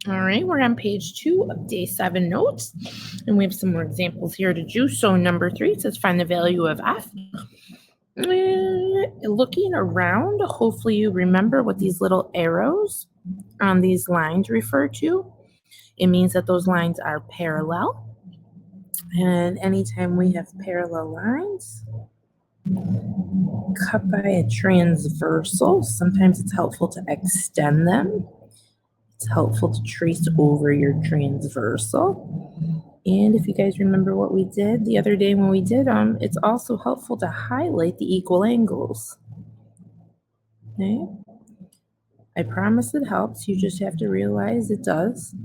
All right, we're on page 2 of day 7 notes, and we have some more examples here to do. So number 3 says find the value of f. Looking around, hopefully you remember what these little arrows on these lines refer to. It means that those lines are parallel. And anytime we have parallel lines cut by a transversal, sometimes it's helpful to extend them. It's helpful to trace over your transversal. And if you guys remember what we did the other day when we did them, it's also helpful to highlight the equal angles. Okay? I promise it helps. You just have to realize it does.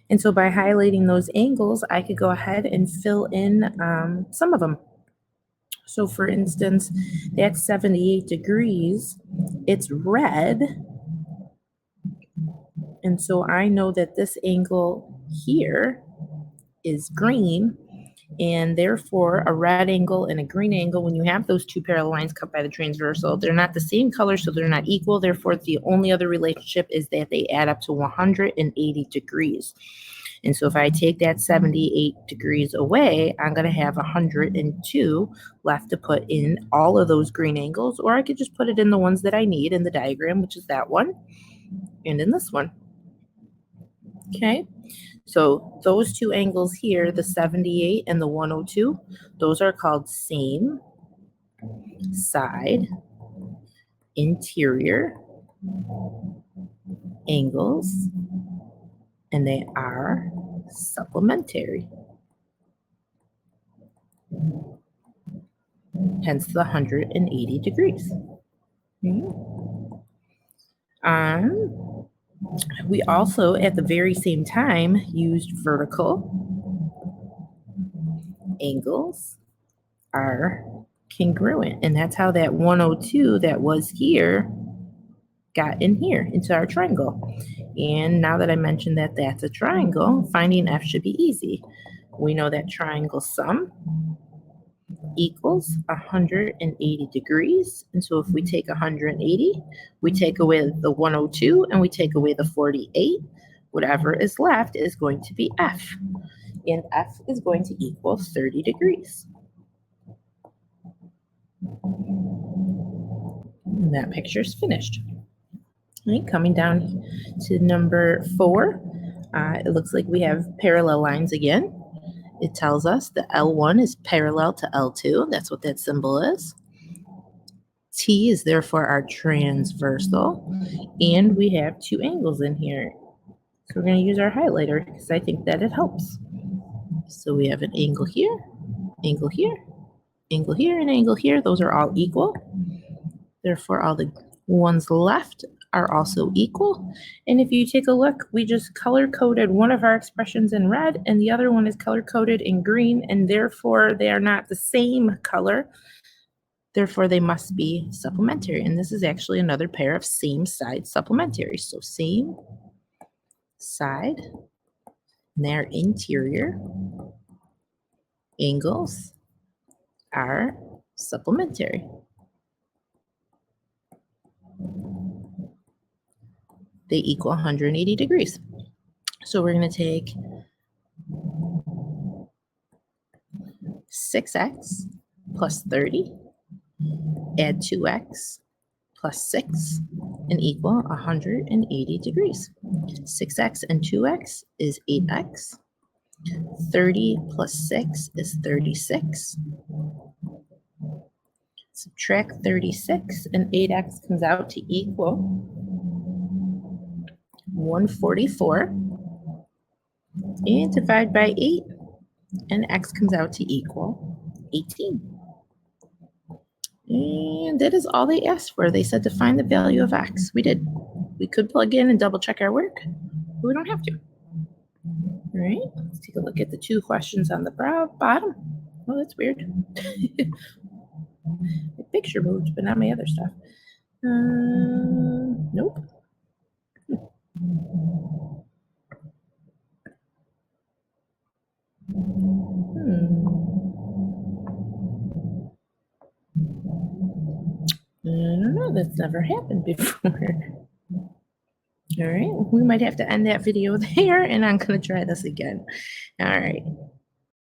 And so by highlighting those angles, I could go ahead and fill in some of them. So for instance, that's 78 degrees. It's red. And so I know that this angle here is green, and therefore a red angle and a green angle, when you have those two parallel lines cut by the transversal, they're not the same color, so they're not equal. Therefore, the only other relationship is that they add up to 180 degrees. And so if I take that 78 degrees away, I'm going to have 102 left to put in all of those green angles, or I could just put it in the ones that I need in the diagram, which is that one and in this one. Okay, so those two angles here, the 78 and the 102, those are called same side interior angles, and they are supplementary. Hence the 180 degrees. We also, at the very same time, used vertical angles are congruent. And that's how that 102 that was here got in here into our triangle. And now that I mentioned that that's a triangle, finding f should be easy. We know that triangle sum equals 180 degrees. And so if we take 180, we take away the 102 and we take away the 48, whatever is left is going to be f. And f is going to equal 30 degrees. And that picture is finished. Right, coming down to number 4, it looks like we have parallel lines again. It tells us that L1 is parallel to L2. That's what that symbol is. T is therefore our transversal. And we have two angles in here. So we're going to use our highlighter because I think that it helps. So we have an angle here, angle here, angle here, and angle here. Those are all equal. Therefore, all the ones left are also equal. And if you take a look, we just color-coded one of our expressions in red and the other one is color-coded in green, and therefore they are not the same color. Therefore, they must be supplementary. And this is actually another pair of same side supplementary. So same side, and their interior angles are supplementary. They equal 180 degrees. So we're going to take 6x plus 30, add 2x plus 6, and equal 180 degrees. 6x and 2x is 8x. 30 plus 6 is 36. Subtract 36, and 8x comes out to equal 144, and divide by 8, and x comes out to equal 18. And that is all they asked for. They said to find the value of x. We did. We could plug in and double check our work, but we don't have to. All right, let's take a look at the two questions on the bottom. Oh, that's weird. My picture moved, but not my other stuff. Nope. I don't know, that's never happened before. All right, we might have to end that video there, and I'm going to try this again. All right.